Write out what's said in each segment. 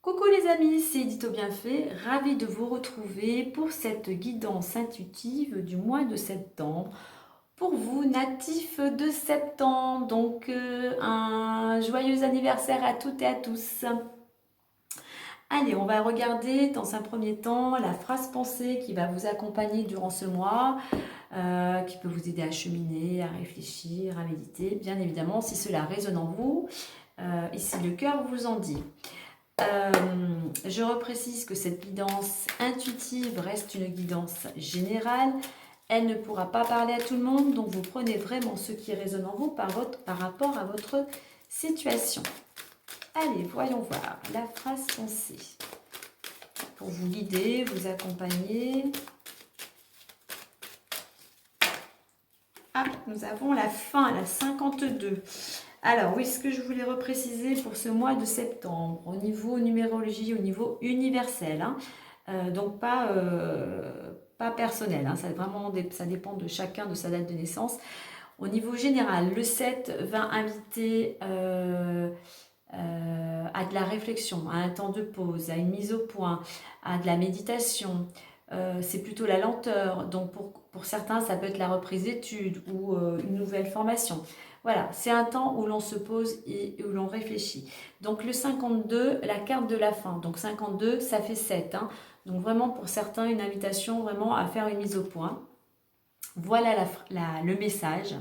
Coucou les amis, c'est Édito Bienfait, ravie de vous retrouver pour cette guidance intuitive du mois de septembre. Pour vous, natifs de septembre, donc un joyeux anniversaire à toutes et à tous. Allez, on va regarder dans un premier temps la phrase pensée qui va vous accompagner durant ce mois, qui peut vous aider à cheminer, à réfléchir, à méditer, bien évidemment, si cela résonne en vous, ici le cœur vous en dit. Je reprécise que cette guidance intuitive reste une guidance générale. Elle ne pourra pas parler à tout le monde, donc vous prenez vraiment ce qui résonne en vous par rapport à votre situation. Allez, voyons voir la phrase pensée pour vous guider, vous accompagner. Ah, nous avons la fin, la 52. Alors, oui, ce que je voulais repréciser pour ce mois de septembre, au niveau numérologie, au niveau universel, hein, donc pas personnel, hein, ça dépend de chacun, de sa date de naissance. Au niveau général, le 7 va inviter à de la réflexion, à un temps de pause, à une mise au point, à de la méditation. C'est plutôt la lenteur, donc pour certains, ça peut être la reprise d'études ou une nouvelle formation. Voilà, c'est un temps où l'on se pose et où l'on réfléchit. Donc le 52, la carte de la fin. Donc 52, ça fait 7. Hein. Donc vraiment pour certains, une invitation vraiment à faire une mise au point. Voilà le message.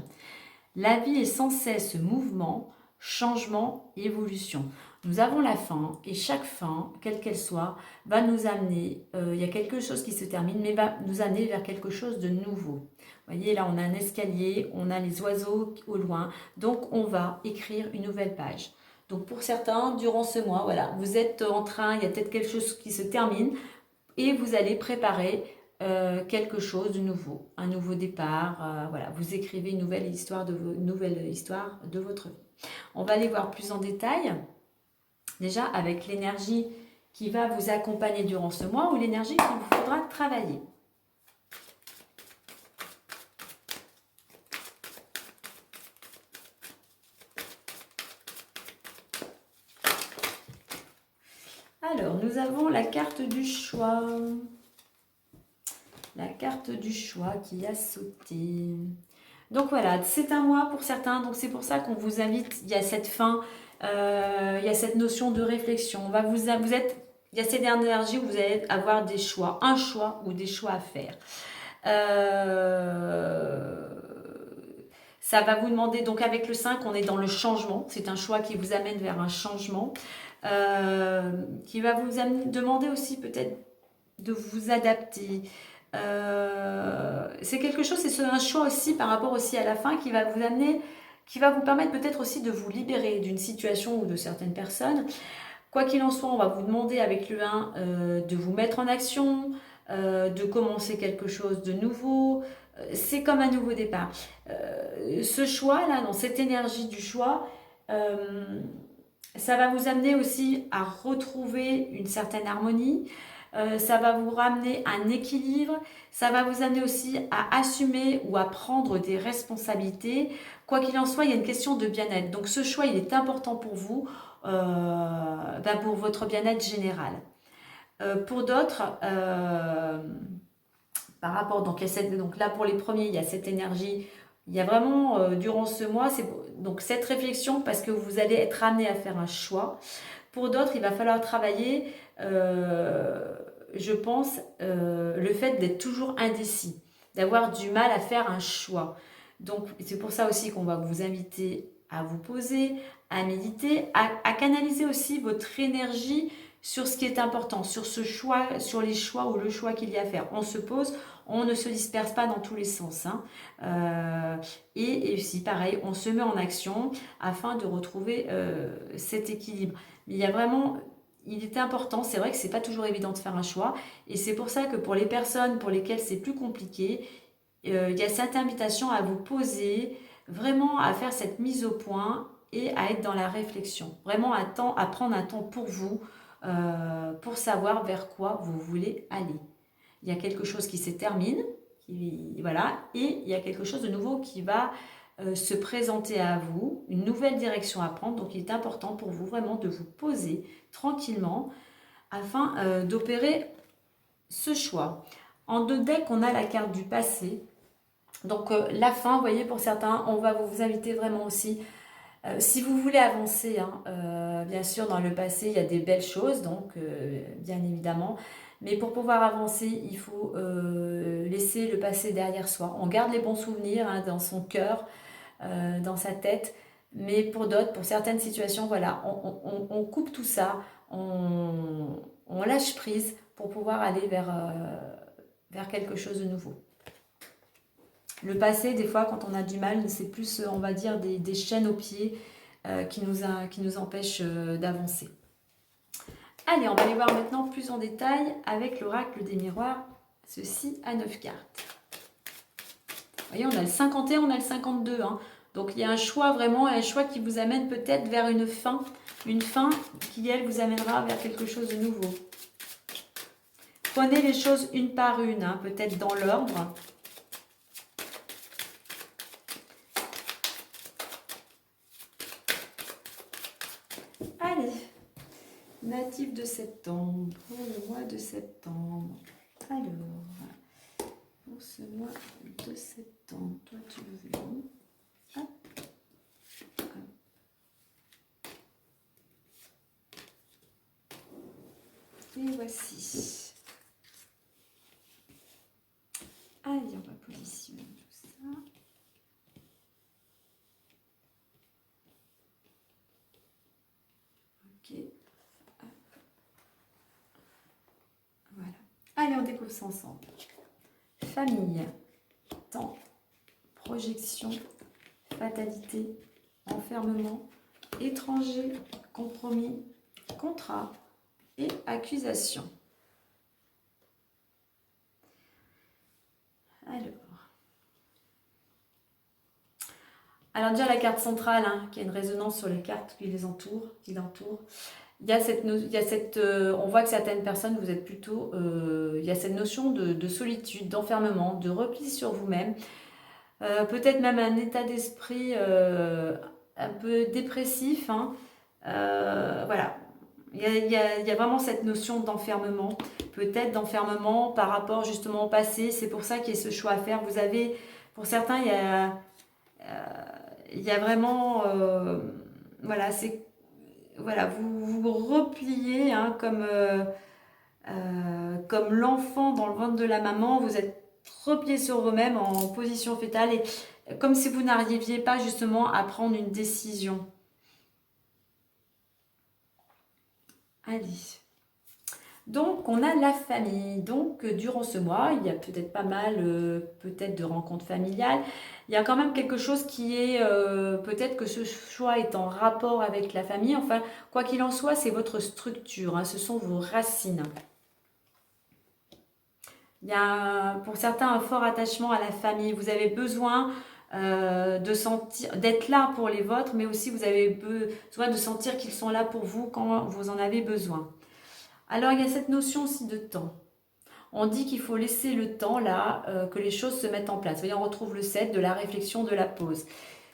La vie est sans cesse mouvement, changement, évolution. Nous avons la fin et chaque fin, quelle qu'elle soit, va nous amener, il y a quelque chose qui se termine, mais va nous amener vers quelque chose de nouveau. Vous voyez, là, on a un escalier, on a les oiseaux au loin, donc on va écrire une nouvelle page. Donc pour certains, durant ce mois, voilà, vous êtes en train, il y a peut-être quelque chose qui se termine et vous allez préparer quelque chose de nouveau, un nouveau départ. Voilà, vous écrivez une nouvelle histoire de votre vie. On va aller voir plus en détail. Déjà avec l'énergie qui va vous accompagner durant ce mois ou l'énergie qu'il vous faudra travailler. Alors, nous avons la carte du choix. La carte du choix qui a sauté. Donc voilà, c'est un mois pour certains, donc c'est pour ça qu'on vous invite, il y a cette fin, il y a cette notion de réflexion. Il y a cette énergie où vous allez avoir des choix, un choix ou des choix à faire. Ça va vous demander, donc avec le 5, on est dans le changement, c'est un choix qui vous amène vers un changement, qui va vous demander aussi peut-être de vous adapter. C'est quelque chose, c'est un choix aussi par rapport aussi à la fin qui va vous amener, qui va vous permettre peut-être aussi de vous libérer d'une situation ou de certaines personnes. Quoi qu'il en soit, on va vous demander avec le 1 de vous mettre en action, de commencer quelque chose de nouveau. C'est comme un nouveau départ. Ce choix-là, dans cette énergie du choix, ça va vous amener aussi à retrouver une certaine harmonie. Ça va vous ramener un équilibre, ça va vous amener aussi à assumer ou à prendre des responsabilités. Quoi qu'il en soit, il y a une question de bien-être. Donc ce choix, il est important pour vous, pour votre bien-être général. Pour d'autres, par rapport, donc là pour les premiers, il y a cette énergie, il y a vraiment, durant ce mois, donc cette réflexion parce que vous allez être amené à faire un choix. Pour d'autres, il va falloir travailler, je pense, le fait d'être toujours indécis, d'avoir du mal à faire un choix. Donc, c'est pour ça aussi qu'on va vous inviter à vous poser, à méditer, à canaliser aussi votre énergie sur ce qui est important, sur ce choix, sur les choix ou le choix qu'il y a à faire. On se pose, on ne se disperse pas dans tous les sens. Hein. Et aussi, pareil, on se met en action afin de retrouver cet équilibre. Mais il y a vraiment, il est important, c'est vrai que c'est pas toujours évident de faire un choix. Et c'est pour ça que pour les personnes pour lesquelles c'est plus compliqué, il y a cette invitation à vous poser, vraiment à faire cette mise au point et à être dans la réflexion. Vraiment à prendre un temps pour vous, pour savoir vers quoi vous voulez aller. Il y a quelque chose qui se termine, voilà, et il y a quelque chose de nouveau qui va se présenter à vous, une nouvelle direction à prendre. Donc il est important pour vous vraiment de vous poser tranquillement afin d'opérer ce choix. En deux decks, on a la carte du passé. Donc la fin, vous voyez, pour certains, on va vous inviter vraiment aussi. Si vous voulez avancer, hein, bien sûr, dans le passé, il y a des belles choses, donc bien évidemment. Mais pour pouvoir avancer, il faut laisser le passé derrière soi. On garde les bons souvenirs hein, dans son cœur, dans sa tête. Mais pour d'autres, pour certaines situations, voilà, on coupe tout ça, on lâche prise pour pouvoir aller vers quelque chose de nouveau. Le passé, des fois, quand on a du mal, c'est plus, on va dire, des chaînes aux pieds qui nous empêchent d'avancer. Allez, on va aller voir maintenant plus en détail avec l'oracle des miroirs, ceci à 9 cartes. Vous voyez, on a le 51, on a le 52. Hein. Donc, il y a un choix vraiment, un choix qui vous amène peut-être vers une fin qui, elle, vous amènera vers quelque chose de nouveau. Prenez les choses une par une, hein, peut-être dans l'ordre. Allez, natif de septembre, pour le mois de septembre. Alors, pour ce mois de septembre, toi tu le veux où? Hop. Hop. Et voici. Allez, on va positionner tout ça. Ok. Hop. Voilà. Allez, on découvre ça ensemble. Famille, temps, projection, fatalité, enfermement, étranger, compromis, contrat et accusation. Alors déjà la carte centrale, hein, qui a une résonance sur les cartes qui les entourent, Il y a on voit que certaines personnes, vous êtes plutôt, il y a cette notion de solitude, d'enfermement, de repli sur vous-même, peut-être même un état d'esprit un peu dépressif. Hein. Voilà, il y a vraiment cette notion d'enfermement, peut-être d'enfermement par rapport justement au passé. C'est pour ça qu'il y a ce choix à faire. Vous avez, pour certains, il y a vraiment, voilà, c'est, voilà, vous vous repliez hein, comme l'enfant dans le ventre de la maman. Vous êtes replié sur vous-même en position fétale et comme si vous n'arriviez pas justement à prendre une décision. Allez. Donc, on a la famille. Donc, durant ce mois, il y a peut-être pas mal peut-être de rencontres familiales. Il y a quand même quelque chose qui est, peut-être que ce choix est en rapport avec la famille. Enfin, quoi qu'il en soit, c'est votre structure. Hein, ce sont vos racines. Il y a pour certains un fort attachement à la famille. Vous avez besoin d'être là pour les vôtres, mais aussi vous avez besoin de sentir qu'ils sont là pour vous quand vous en avez besoin. Alors, il y a cette notion aussi de temps. On dit qu'il faut laisser le temps là, que les choses se mettent en place. Vous voyez, on retrouve le 7 de la réflexion, de la pause.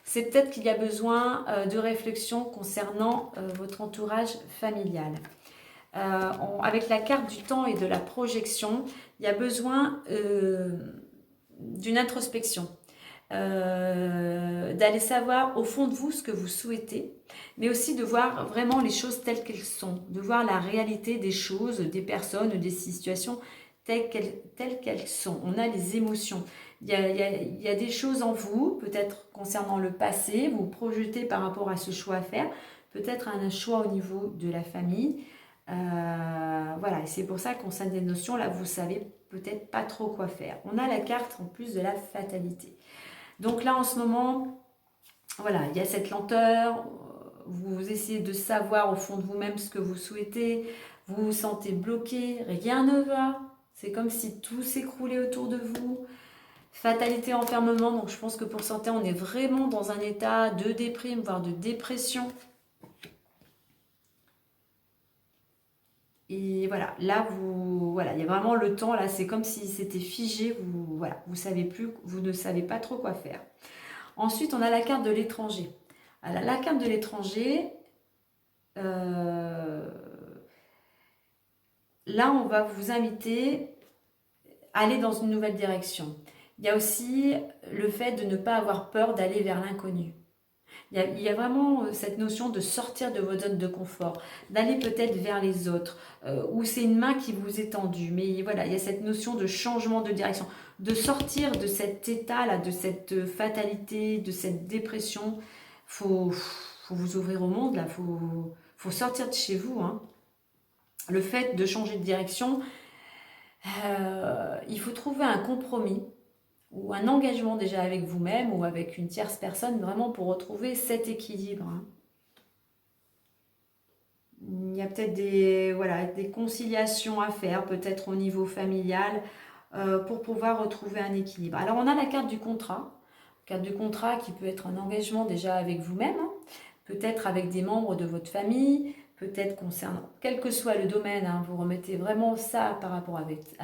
C'est peut-être qu'il y a besoin de réflexion concernant votre entourage familial. Avec la carte du temps et de la projection, il y a besoin d'une introspection. D'aller savoir au fond de vous ce que vous souhaitez, mais aussi de voir vraiment les choses telles qu'elles sont, de voir la réalité des choses, des personnes, des situations telles qu'elles sont. On a les émotions. Il y a des choses en vous, peut-être concernant le passé, vous vous projetez par rapport à ce choix à faire, peut-être un choix au niveau de la famille. Voilà, et c'est pour ça qu'on sait des notions, là vous savez peut-être pas trop quoi faire. On a la carte en plus de la fatalité. Donc là, en ce moment, voilà, il y a cette lenteur, vous essayez de savoir au fond de vous-même ce que vous souhaitez, vous vous sentez bloqué, rien ne va, c'est comme si tout s'écroulait autour de vous. Fatalité, enfermement, donc je pense que pour certains, on est vraiment dans un état de déprime, voire de dépression. Et voilà, là, voilà, il y a vraiment le temps, là, c'est comme si c'était figé, voilà, vous savez plus, vous ne savez pas trop quoi faire. Ensuite, on a la carte de l'étranger. Alors, la carte de l'étranger, là, on va vous inviter à aller dans une nouvelle direction. Il y a aussi le fait de ne pas avoir peur d'aller vers l'inconnu. Il y a vraiment cette notion de sortir de votre zone de confort, d'aller peut-être vers les autres, où c'est une main qui vous est tendue. Mais voilà, il y a cette notion de changement de direction, de sortir de cet état-là, de cette fatalité, de cette dépression. Faut vous ouvrir au monde, là. Faut sortir de chez vous, hein. Le fait de changer de direction, il faut trouver un compromis ou un engagement déjà avec vous-même ou avec une tierce personne, vraiment pour retrouver cet équilibre, hein. Il y a peut-être des conciliations à faire, peut-être au niveau familial, pour pouvoir retrouver un équilibre. Alors on a la carte du contrat. Carte du contrat qui peut être un engagement déjà avec vous-même, hein, peut-être avec des membres de votre famille, peut-être concernant, quel que soit le domaine, hein, vous remettez vraiment ça par rapport à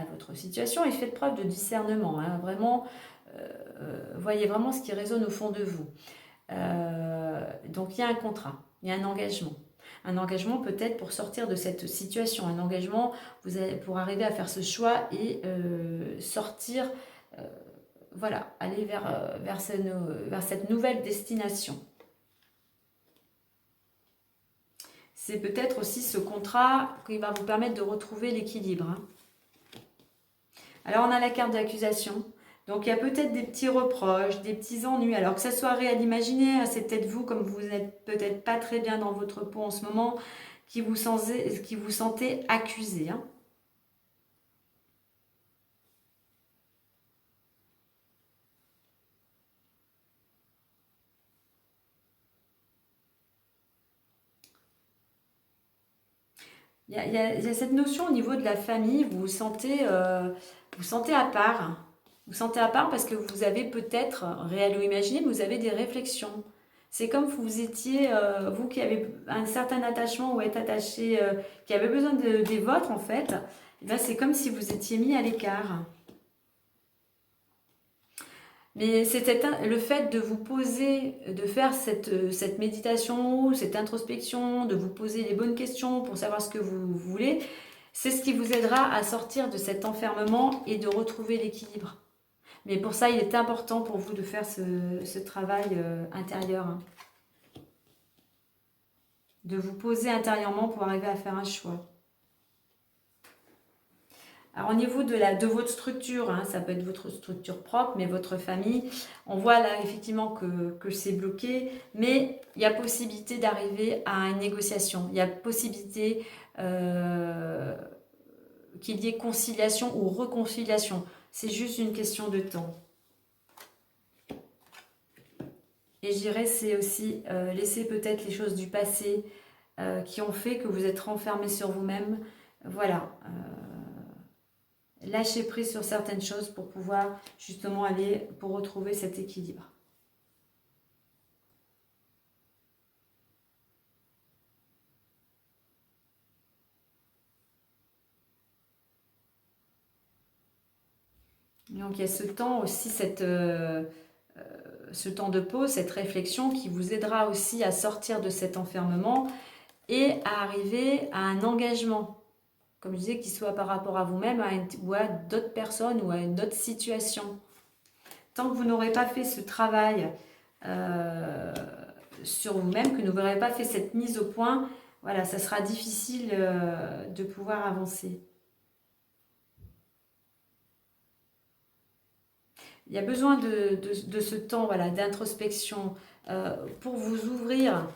votre situation et faites preuve de discernement, hein, vraiment, voyez vraiment ce qui résonne au fond de vous. Donc il y a un contrat, il y a un engagement. Un engagement peut-être pour sortir de cette situation, un engagement pour arriver à faire ce choix et sortir, voilà, aller vers cette nouvelle destination. C'est peut-être aussi ce contrat qui va vous permettre de retrouver l'équilibre, hein. Alors on a la carte d'accusation. Donc il y a peut-être des petits reproches, des petits ennuis. Alors que ça soit réel, imaginez, hein, c'est peut-être vous, comme vous n'êtes peut-être pas très bien dans votre peau en ce moment, qui vous sentez accusé, hein. Il y a cette notion au niveau de la famille, vous vous sentez à part. Vous sentez à part parce que vous avez peut-être, réel ou imaginé, mais vous avez des réflexions. C'est comme vous étiez, vous qui avez un certain attachement ou êtes attaché, qui avez besoin des vôtres en fait, eh bien, c'est comme si vous étiez mis à l'écart. Mais c'est le fait de vous poser, de faire cette méditation, cette introspection, de vous poser les bonnes questions pour savoir ce que vous voulez, c'est ce qui vous aidera à sortir de cet enfermement et de retrouver l'équilibre. Mais pour ça, il est important pour vous de faire ce travail intérieur, hein. De vous poser intérieurement pour arriver à faire un choix. Alors au niveau de votre structure, hein, ça peut être votre structure propre, mais votre famille, on voit là effectivement que c'est bloqué, mais il y a possibilité d'arriver à une négociation, il y a possibilité qu'il y ait conciliation ou réconciliation. C'est juste une question de temps. Et je dirais c'est aussi laisser peut-être les choses du passé qui ont fait que vous êtes renfermé sur vous-même. Voilà. Lâcher prise sur certaines choses pour pouvoir justement pour retrouver cet équilibre. Donc il y a ce temps aussi, ce temps de pause, cette réflexion qui vous aidera aussi à sortir de cet enfermement et à arriver à un engagement, comme je disais, qui soit par rapport à vous-même ou à d'autres personnes ou à une autre situation. Tant que vous n'aurez pas fait ce travail sur vous-même, que vous n'aurez pas fait cette mise au point, voilà, ça sera difficile de pouvoir avancer. Il y a besoin de ce temps, voilà, d'introspection pour vous ouvrir,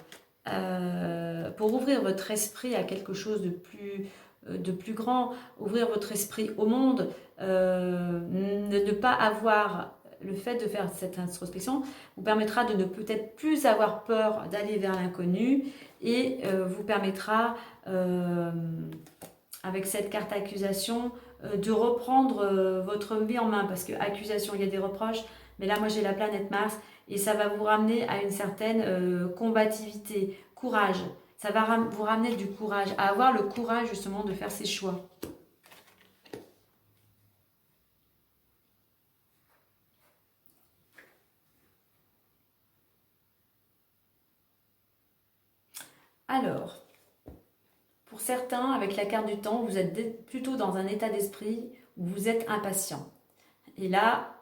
pour ouvrir votre esprit à quelque chose de plus grand, ouvrir votre esprit au monde, ne pas avoir le fait de faire cette introspection vous permettra de ne peut-être plus avoir peur d'aller vers l'inconnu et vous permettra, avec cette carte accusation, de reprendre votre vie en main, parce que accusation, il y a des reproches, mais là moi j'ai la planète Mars, et ça va vous ramener à une certaine combativité, courage. Ça va vous ramener du courage, à avoir le courage justement de faire ses choix. Alors, pour certains, avec la carte du temps, vous êtes plutôt dans un état d'esprit où vous êtes impatient. Et là,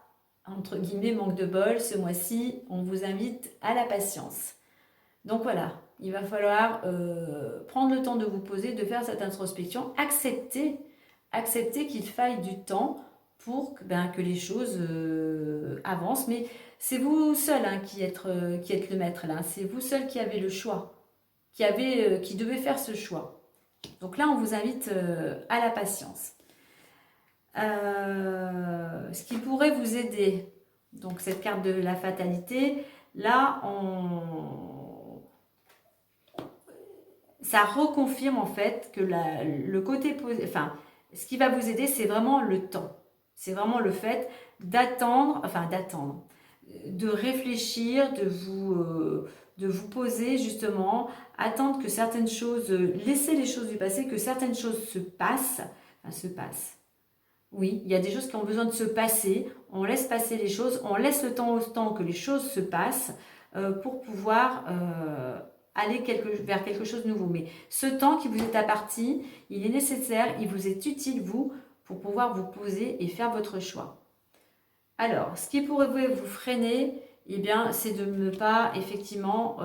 entre guillemets, manque de bol, ce mois-ci, on vous invite à la patience. Donc voilà, il va falloir prendre le temps de vous poser, de faire cette introspection, accepter qu'il faille du temps pour que les choses avancent. Mais c'est vous seul qui êtes le maître là, c'est vous seul qui avez le choix, qui devez faire ce choix. Donc là, on vous invite à la patience. Ce qui pourrait vous aider, donc cette carte de la fatalité, là, ça reconfirme en fait que le côté enfin, ce qui va vous aider, c'est vraiment le temps. C'est vraiment le fait d'attendre, de réfléchir, de vous poser justement, attendre que certaines choses, laisser les choses du passé, que certaines choses se passent. Oui, il y a des choses qui ont besoin de se passer. On laisse passer les choses, on laisse le temps au temps que les choses se passent pour pouvoir aller vers quelque chose de nouveau. Mais ce temps qui vous est imparti, il est nécessaire, il vous est utile, vous, pour pouvoir vous poser et faire votre choix. Alors, ce qui pourrait vous freiner, eh bien, c'est de ne pas effectivement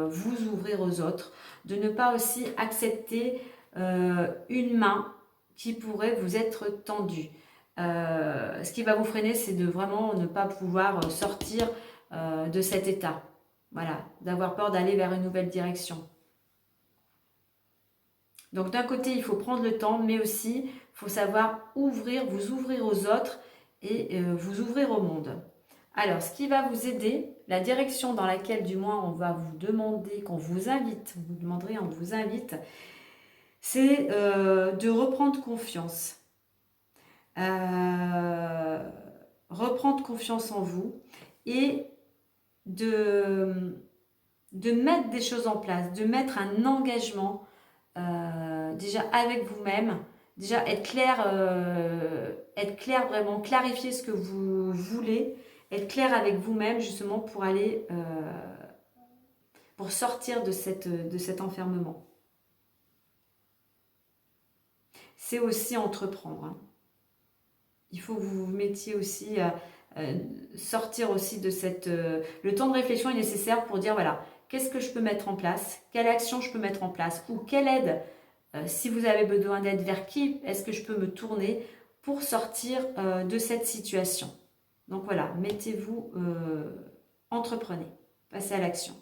vous ouvrir aux autres, de ne pas aussi accepter une main qui pourrait vous être tendue. Ce qui va vous freiner, c'est de vraiment ne pas pouvoir sortir de cet état. Voilà, d'avoir peur d'aller vers une nouvelle direction. Donc d'un côté, il faut prendre le temps, mais aussi, il faut savoir vous ouvrir aux autres et vous ouvrir au monde. Alors, ce qui va vous aider, la direction dans laquelle, du moins, on va vous demander, qu'on vous invite, vous demanderez, on vous invite, c'est de reprendre confiance. Reprendre confiance en vous et de mettre des choses en place, de mettre un engagement déjà avec vous-même, déjà être clair vraiment, clarifier ce que vous voulez, être clair avec vous-même justement pour aller, pour sortir de cet enfermement. C'est aussi entreprendre. Hein. Il faut que vous vous mettiez aussi à sortir aussi de cette... le temps de réflexion est nécessaire pour dire, voilà, qu'est-ce que je peux mettre en place? Quelle action je peux mettre en place? Ou quelle aide, si vous avez besoin d'aide, vers qui est-ce que je peux me tourner pour sortir de cette situation? Donc voilà, mettez-vous, entreprenez, passez à l'action.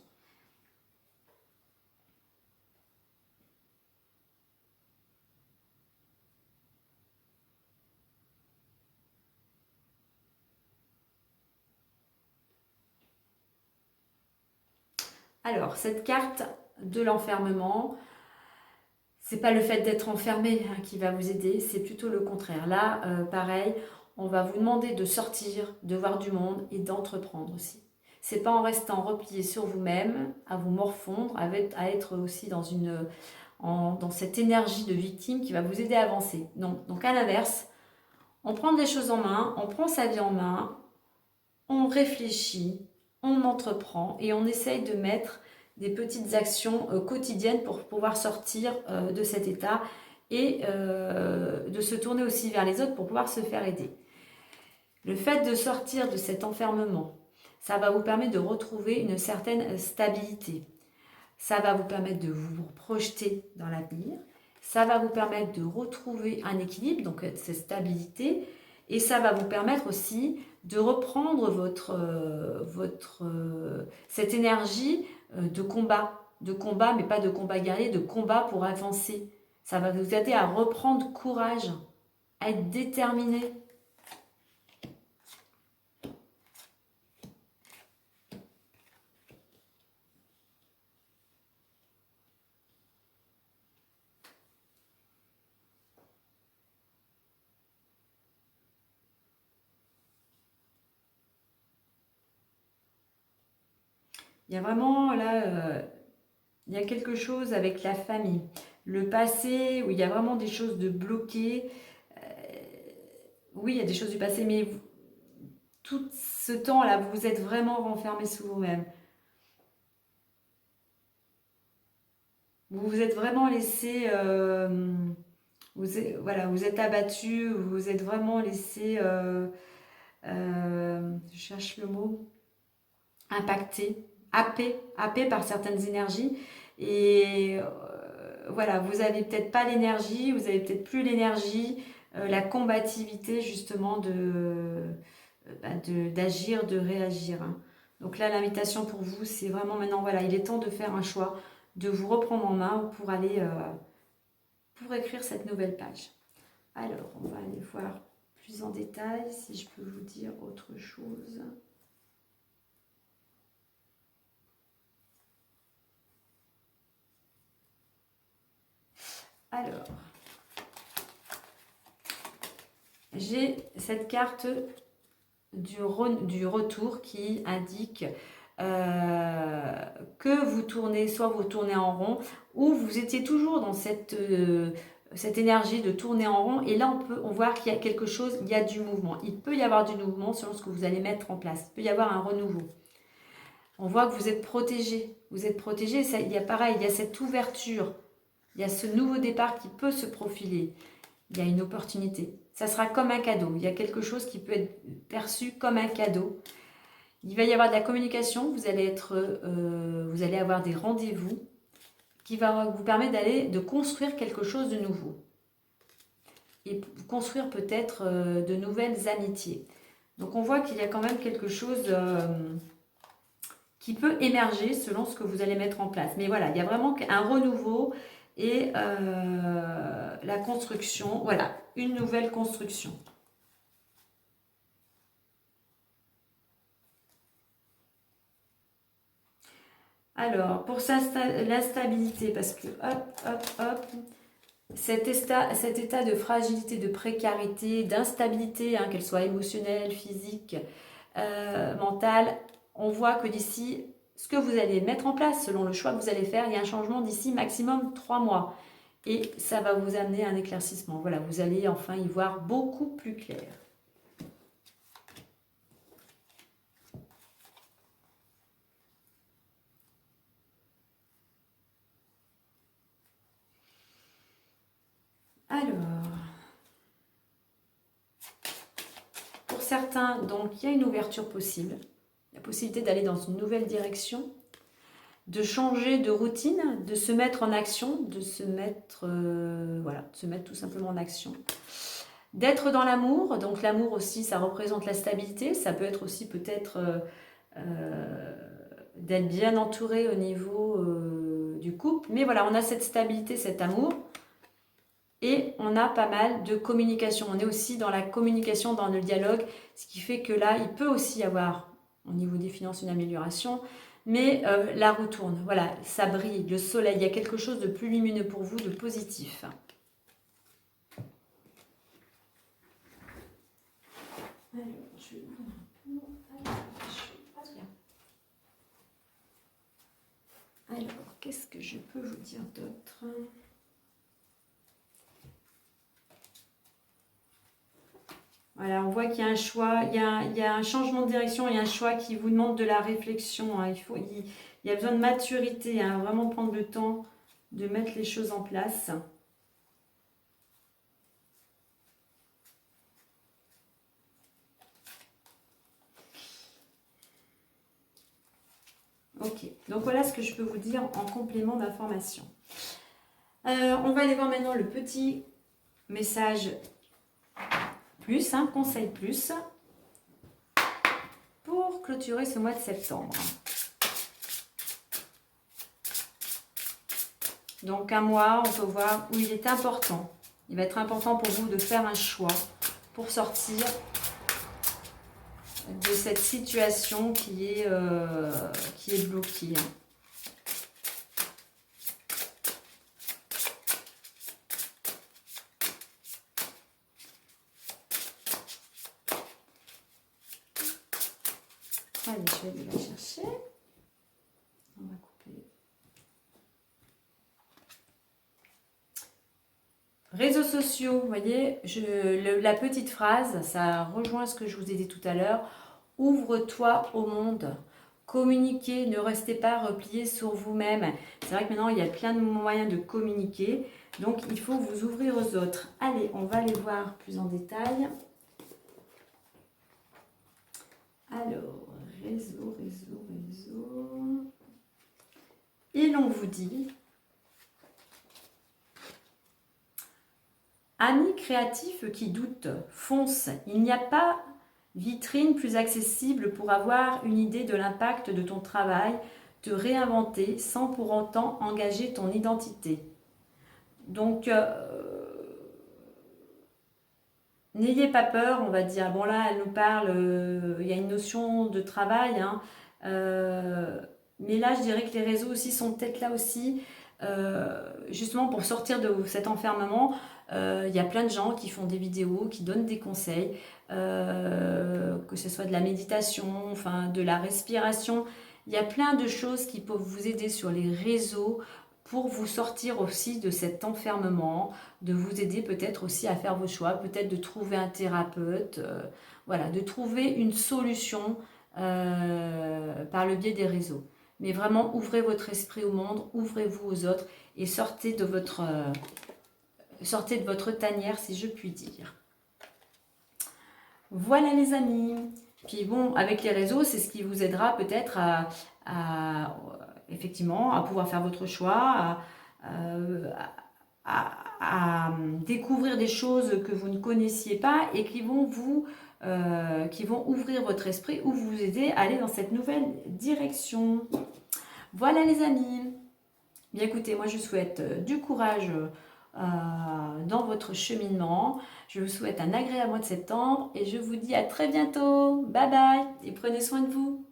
Alors, cette carte de l'enfermement, c'est pas le fait d'être enfermé qui va vous aider, c'est plutôt le contraire. Là, pareil, on va vous demander de sortir, de voir du monde et d'entreprendre aussi. C'est pas en restant replié sur vous-même, à vous morfondre, à être aussi dans cette énergie de victime qui va vous aider à avancer. Non. Donc à l'inverse, on prend des choses en main, on prend sa vie en main, on réfléchit, on entreprend et on essaye de mettre des petites actions quotidiennes pour pouvoir sortir de cet état et de se tourner aussi vers les autres pour pouvoir se faire aider. Le fait de sortir de cet enfermement, ça va vous permettre de retrouver une certaine stabilité. Ça va vous permettre de vous projeter dans l'avenir. Ça va vous permettre de retrouver un équilibre, donc cette stabilité. Et ça va vous permettre aussi de reprendre cette énergie de combat, mais pas de combat guerrier, de combat pour avancer. Ça va vous aider à reprendre courage, à être déterminé. Il y a vraiment là, il y a quelque chose avec la famille. Le passé, où il y a vraiment des choses de bloquées. Oui, il y a des choses du passé, mais tout ce temps-là, vous vous êtes vraiment renfermé sous vous-même. Vous vous êtes vraiment laissé, voilà, vous êtes abattu, vous vous êtes vraiment laissé, je cherche le mot, impacté, happé par certaines énergies. Et voilà, vous avez peut-être pas l'énergie, vous avez peut-être plus l'énergie, la combativité justement d'agir, de réagir, hein. Donc là, l'invitation pour vous, c'est vraiment maintenant, voilà, il est temps de faire un choix, de vous reprendre en main pour aller, pour écrire cette nouvelle page. Alors, on va aller voir plus en détail si je peux vous dire autre chose. Alors, j'ai cette carte du retour qui indique que vous tournez, soit vous tournez en rond, ou vous étiez toujours dans cette énergie de tourner en rond, et là on voit qu'il y a quelque chose, il y a du mouvement. Il peut y avoir du mouvement selon ce que vous allez mettre en place. Il peut y avoir un renouveau. On voit que vous êtes protégé. Vous êtes protégé, il y a pareil, il y a cette ouverture. Il y a ce nouveau départ qui peut se profiler. Il y a une opportunité. Ça sera comme un cadeau. Il y a quelque chose qui peut être perçu comme un cadeau. Il va y avoir de la communication. Vous allez avoir des rendez-vous qui va vous permettre de construire quelque chose de nouveau. Et construire peut-être de nouvelles amitiés. Donc on voit qu'il y a quand même quelque chose qui peut émerger selon ce que vous allez mettre en place. Mais voilà, il y a vraiment un renouveau et la construction, voilà, une nouvelle construction. Alors, pour la stabilité, parce que hop, cet état de fragilité, de précarité, d'instabilité, hein, qu'elle soit émotionnelle, physique, mentale, on voit que d'ici, ce que vous allez mettre en place, selon le choix que vous allez faire, il y a un changement d'ici maximum 3 mois. Et ça va vous amener un éclaircissement. Voilà, vous allez enfin y voir beaucoup plus clair. Alors, pour certains, donc, il y a une ouverture possible. La possibilité d'aller dans une nouvelle direction, de changer de routine, de se mettre en action, de se mettre, voilà, de se mettre tout simplement en action. D'être dans l'amour, donc l'amour aussi, ça représente la stabilité, ça peut être aussi peut-être d'être bien entouré au niveau du couple, mais voilà, on a cette stabilité, cet amour, et on a pas mal de communication, on est aussi dans la communication, dans le dialogue, ce qui fait que là, il peut aussi y avoir, au niveau des finances, une amélioration, mais la roue tourne, voilà, ça brille, le soleil, il y a quelque chose de plus lumineux pour vous, de positif. Alors, je vais Alors, qu'est-ce que je peux vous dire d'autre? Voilà, on voit qu'il y a un choix, il y a un changement de direction, il y a un choix qui vous demande de la réflexion, hein. Il y a besoin de maturité, hein, vraiment prendre le temps de mettre les choses en place. Ok, donc voilà ce que je peux vous dire en complément d'information. On va aller voir maintenant le petit message plus, hein, conseil plus, pour clôturer ce mois de septembre. Donc un mois, on peut voir où il est important. Il va être important pour vous de faire un choix pour sortir de cette situation qui est bloquée. Allez, je vais aller la chercher. Réseaux sociaux, vous voyez, la petite phrase, ça rejoint ce que je vous ai dit tout à l'heure. Ouvre-toi au monde. Communiquez, ne restez pas repliés sur vous-même. C'est vrai que maintenant, il y a plein de moyens de communiquer. Donc, il faut vous ouvrir aux autres. Allez, on va les voir plus en détail. Alors, réseau. Et l'on vous dit... Amis créatifs qui doutent, fonce. Il n'y a pas vitrine plus accessible pour avoir une idée de l'impact de ton travail, te réinventer sans pour autant engager ton identité. Donc, n'ayez pas peur, on va dire. Bon là, elle nous parle, il y a une notion de travail, hein, mais là, je dirais que les réseaux aussi sont peut-être là aussi, justement pour sortir de cet enfermement. Il y a plein de gens qui font des vidéos, qui donnent des conseils, que ce soit de la méditation, enfin de la respiration. Il y a plein de choses qui peuvent vous aider sur les réseaux pour vous sortir aussi de cet enfermement, de vous aider peut-être aussi à faire vos choix, peut-être de trouver un thérapeute, voilà, de trouver une solution par le biais des réseaux. Mais vraiment, ouvrez votre esprit au monde, ouvrez-vous aux autres et sortez de votre tanière, si je puis dire. Voilà les amis. Puis bon, avec les réseaux, c'est ce qui vous aidera peut-être effectivement, à pouvoir faire votre choix, à découvrir des choses que vous ne connaissiez pas et qui vont ouvrir votre esprit ou vous aider à aller dans cette nouvelle direction. Voilà les amis. Bien écoutez, moi je vous souhaite du courage dans votre cheminement. Je vous souhaite un agréable mois de septembre et je vous dis à très bientôt. Bye bye et prenez soin de vous.